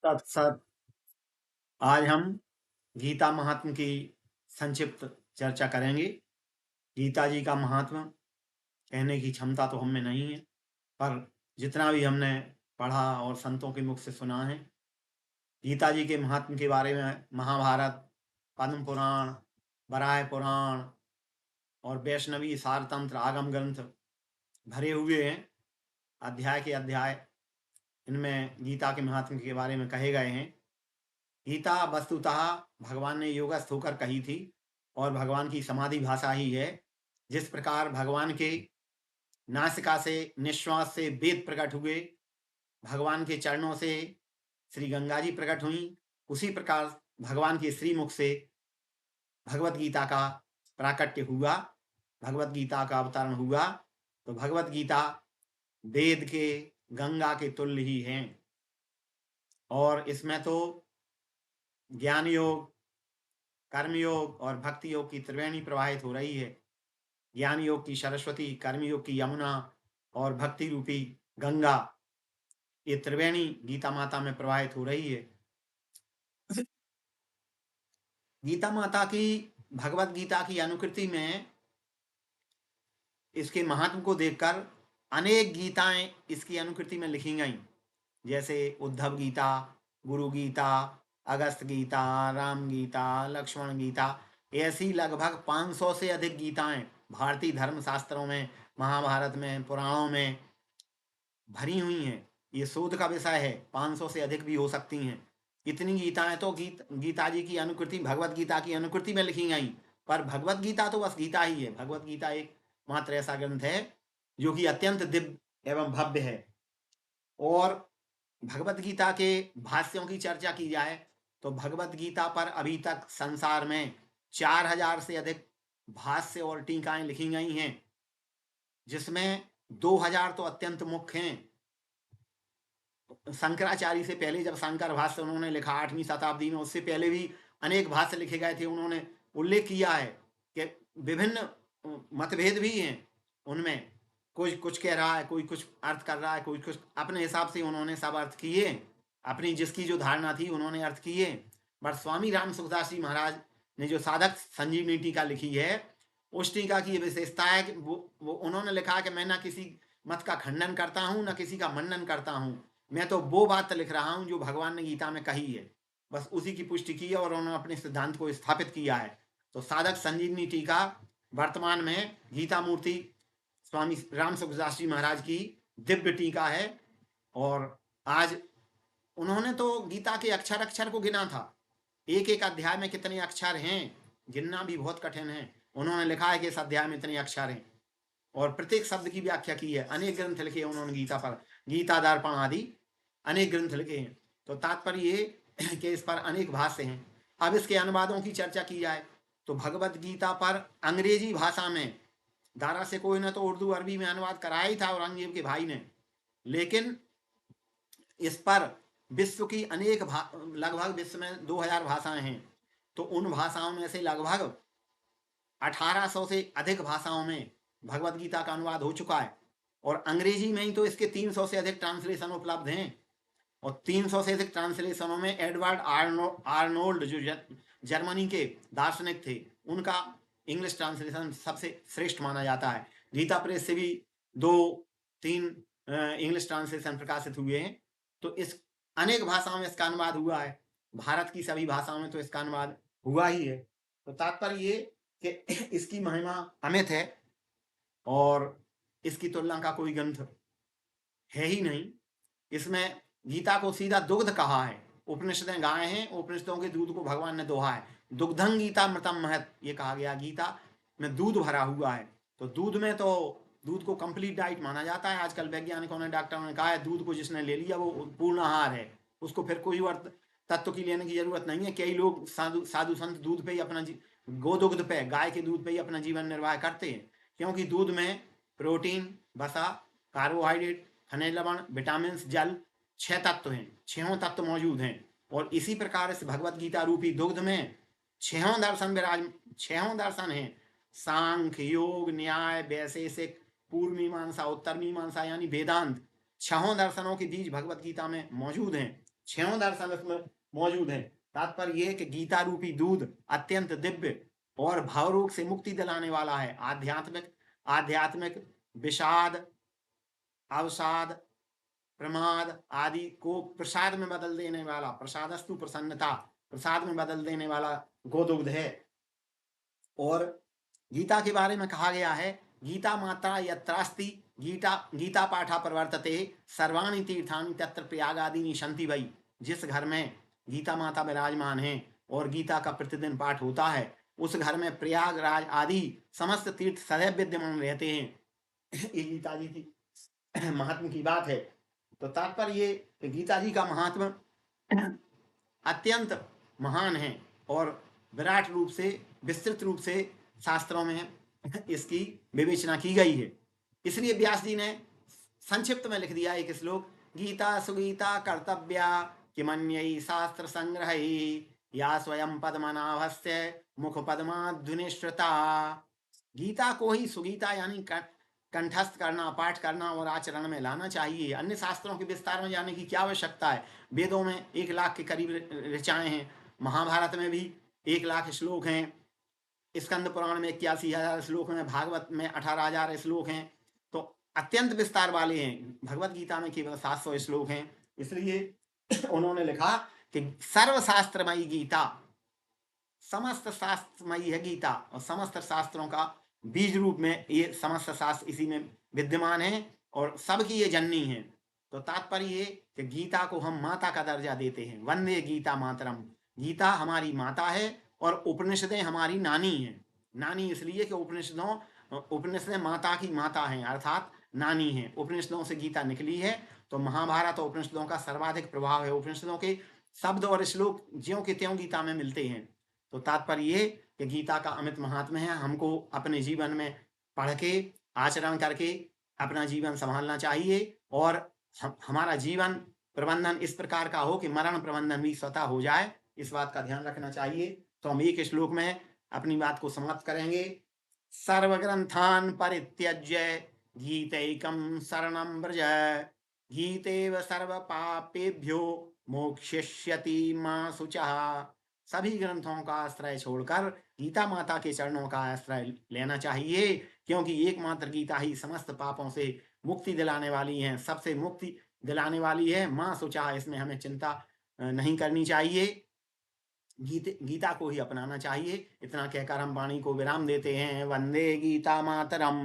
तत्सत आज हम गीता महात्म की संक्षिप्त चर्चा करेंगे। गीता जी का महात्म कहने की क्षमता तो हम में नहीं है, पर जितना भी हमने पढ़ा और संतों के मुख से सुना है, गीता जी के महात्म के बारे में महाभारत, पद्म पुराण, वराह पुराण और वैष्णवी सारतंत्र आगम ग्रंथ भरे हुए हैं। अध्याय के अध्याय इनमें गीता के महात्म के बारे में कहे गए हैं। गीता वस्तुतः भगवान ने योगस्थ होकर कही थी और भगवान की समाधि भाषा ही है। जिस प्रकार भगवान के नासिका से निश्वास से वेद प्रकट हुए, भगवान के चरणों से श्री गंगा जी प्रकट हुई, उसी प्रकार भगवान के श्रीमुख से भगवत गीता का प्राकट्य हुआ, भगवत गीता का अवतरण हुआ। तो भगवत गीता वेद के गंगा के तुल्य ही हैं और इसमें तो ज्ञान योग, कर्मयोग और भक्ति योग की त्रिवेणी प्रवाहित हो रही है। ज्ञान योग की सरस्वती, कर्म योग की यमुना और भक्ति रूपी गंगा, ये त्रिवेणी गीता माता में प्रवाहित हो रही है। गीता माता की, भगवत गीता की अनुकृति में इसके महात्म को देखकर अनेक गीताएं इसकी अनुकृति में लिखी गई, जैसे उद्धव गीता, गुरु गीता, अगस्त गीता, राम गीता, लक्ष्मण गीता। ऐसी लगभग 500 से अधिक गीताएं भारतीय धर्म शास्त्रों में, महाभारत में, पुराणों में भरी हुई हैं। ये शोध का विषय है, 500 से अधिक भी हो सकती हैं। इतनी गीताएं तो गीता जी की अनुकृति, भगवत गीता की अनुकृति में लिखी गई, पर भगवत गीता तो बस गीता ही है। भगवत गीता एक मात्र ऐसा ग्रंथ है जो कि अत्यंत दिव्य एवं भव्य है। और भगवत गीता के भाष्यों की चर्चा की जाए तो भगवत गीता पर अभी तक संसार में 4000 से अधिक भाष्य और टीकाएं लिखी गई हैं, जिसमें 2000 तो अत्यंत मुख्य हैं। शंकराचार्य से पहले जब शंकर भाष्य उन्होंने लिखा 8वीं शताब्दी में, उससे पहले भी अनेक भाष्य लिखे गए थे। उन्होंने उल्लेख किया है कि विभिन्न मतभेद भी हैं उनमें, कोई कुछ कह रहा है, कोई कुछ अर्थ कर रहा है, कोई कुछ अपने हिसाब से उन्होंने सब अर्थ किए, अपनी जिसकी जो धारणा थी उन्होंने अर्थ किए। बट स्वामी राम सुखदास जी महाराज ने जो साधक संजीवनी टीका लिखी है, उस टीका की विशेषता है कि वो उन्होंने लिखा कि मैं ना किसी मत का खंडन करता हूँ, ना किसी का मंडन करता हूँ, मैं तो वो बात लिख रहा हूँ जो भगवान ने गीता में कही है, बस उसी की पुष्टि की है और उन्होंने अपने सिद्धांत को स्थापित किया है। तो साधक संजीवनी टीका वर्तमान में गीता मूर्ति स्वामी राम सुखदास जी महाराज की दिव्य टीका है। और आज उन्होंने तो गीता के अक्षर अक्षर को गिना था, एक एक अध्याय में कितने अक्षर हैं गिनना भी बहुत कठिन है। उन्होंने लिखा है कि इस अध्याय में इतने अक्षर हैं और प्रत्येक शब्द की व्याख्या की है। अनेक ग्रंथ लिखे उन्होंने गीता पर, गीता दर्पण आदि अनेक ग्रंथ लिखे हैं। तो तात्पर्य ये कि इस पर अनेक भाष्य हैं। अब इसके अनुवादों की चर्चा की जाए तो भगवत गीता पर अंग्रेजी भाषा में दारा से कोई ने तो उर्दू अरबी में अनुवाद कराया ही था औरंगजेब के भाई ने, लेकिन इस पर विश्व की अनेक लगभग विश्व में 2000 भाषाएं हैं, तो उन भाषाओं में से लगभग 1800 से अधिक भाषाओं में भगवत गीता का अनुवाद हो चुका है। और अंग्रेजी में ही तो इसके 300 से अधिक ट्रांसलेशन उपलब्ध हैं। और 300 से अधिक ट्रांसलेशनों में एडवर्ड आर्नोल्ड जो जर्मनी के दार्शनिक थे, उनका इंग्लिश ट्रांसलेशन सबसे श्रेष्ठ माना जाता है। गीता प्रेस से भी 2-3 इंग्लिश ट्रांसलेशन प्रकाशित हुए हैं। तो इस अनेक भाषाओं में इसका अनुवाद हुआ है, भारत की सभी भाषाओं में तो इसका अनुवाद हुआ ही है। तो तात्पर्य ये कि इसकी महिमा अमित है और इसकी तुलना का कोई ग्रंथ है ही नहीं। इसमें गीता को सीधा दुग्ध कहा है, उपनिषदें गाय हैं, उपनिषदों के दूध को भगवान ने दोहा है। दुग्धं गीता मृतम महत, ये कहा गया गीता में दूध भरा हुआ है। तो दूध में तो दूध को कंप्लीट डाइट माना जाता है। आजकल वैज्ञानिकों ने, डॉक्टरों ने कहा है दूध को जिसने ले लिया वो पूर्ण आहार है, उसको फिर कोई और तत्व की लेने की जरूरत नहीं है। कई लोग साधु संत दूध पे ही अपना गोदुग्ध पे, गाय के दूध पे ही अपना जीवन निर्वाह करते हैं, क्योंकि दूध में प्रोटीन, वसा, कार्बोहाइड्रेट, खनिज लवण, विटामिन, जल, 6 तत्व हैं, 6 तत्व मौजूद हैं। और इसी प्रकार इस भगवत गीता रूपी दुग्ध में 6 दर्शन 6 दर्शन हैं, सांख्य, योग, न्याय, वैशेषिक, पूर्व मीमांसा, उत्तर मीमांसा यानी वेदांत। 6 दर्शनों के बीज भगवत गीता में मौजूद हैं। छहों दर्शन उसमें मौजूद हैं। तात्पर्य ये कि गीता रूपी दूध अत्यंत दिव्य और भावरोग से मुक्ति दिलाने वाला है। आध्यात्मिक विषाद, अवसाद, प्रमाद आदि को प्रसाद में बदल देने वाला, प्रसादस्तु प्रसन्नता, प्रसाद में बदल देने वाला गोदुग्ध है। और गीता के बारे में कहा गया है, गीता माता यत्रास्ति गीता पाठा प्रवर्तते सर्वाणि तीर्थानि तत्र प्रयागादीनि सन्ति वै। जिस घर में गीता माता विराजमान हैं और गीता का प्रतिदिन पाठ होता है, उस घर में प्रयागराज आदि समस्त तीर्थ सदैव विद्यमान रहते हैं। ये गीता जी की महात्म की बात है। तो तात्पर्य ये कि गीता जी का महात्म अत्यंत महान है और विराट रूप से, विस्तृत रूप से शास्त्रों में इसकी विवेचना की गई है। इसलिए व्यास जी ने संक्षिप्त में लिख दिया एक श्लोक, गीता सुगीता कर्तव्या किमन्यै शास्त्र संग्रह या स्वयं पद्मनाभस्य मुख पद्माध्वनिश्रुता। गीता को ही सुगीता यानी कंठस्थ करना, पाठ करना और आचरण में लाना चाहिए। अन्य शास्त्रों के विस्तार में जाने की क्या आवश्यकता है। वेदों में 1 लाख के करीब ऋचाएं हैं, महाभारत में भी 1 लाख श्लोक हैं, स्कंद पुराण में 81,000 श्लोक हैं, भागवत में 18,000 श्लोक हैं। तो अत्यंत विस्तार वाले हैं। भगवत गीता में केवल 700 श्लोक हैं। इसलिए उन्होंने लिखा कि सर्वशास्त्रमयी गीता, समस्त शास्त्रमयी है गीता और समस्त शास्त्रों का बीज रूप में ये समस्त शास्त्र इसी में विद्यमान है और सबकी ये जननी है। तो तात्पर्य ये कि गीता को हम माता का दर्जा देते हैं। वंदे गीता मातरम। गीता हमारी माता है और उपनिषदें हमारी नानी हैं। नानी इसलिए कि उपनिषदें माता की माता हैं, अर्थात नानी हैं। उपनिषदों से गीता निकली है, तो महाभारत और उपनिषदों का सर्वाधिक प्रभाव है। उपनिषदों के शब्द और श्लोक ज्यों के त्यों गीता में मिलते हैं। तो तात्पर्य ये कि गीता का अमित महात्म्य है। हमको अपने जीवन में पढ़ के, आचरण करके अपना जीवन संभालना चाहिए और हमारा जीवन प्रबंधन इस प्रकार का हो कि मरण प्रबंधन भी स्वतः हो जाए, इस बात का ध्यान रखना चाहिए। तो हम एक श्लोक में अपनी बात को समाप्त करेंगे। सर्वग्रंथान् परित्यज्य गीतैकं शरणं व्रज, गीतेव सर्वपापेभ्यो मोक्षयिष्यति मां शुचः। सभी ग्रंथों का आश्रय छोड़कर गीता माता के चरणों का आश्रय लेना चाहिए, क्योंकि एकमात्र गीता ही समस्त पापों से मुक्ति दिलाने वाली है, सबसे मुक्ति दिलाने वाली है। मां शुचः, इसमें हमें चिंता नहीं करनी चाहिए। गीता को ही अपनाना चाहिए। इतना कहकर हम वाणी को विराम देते हैं। वंदे गीता मातरम।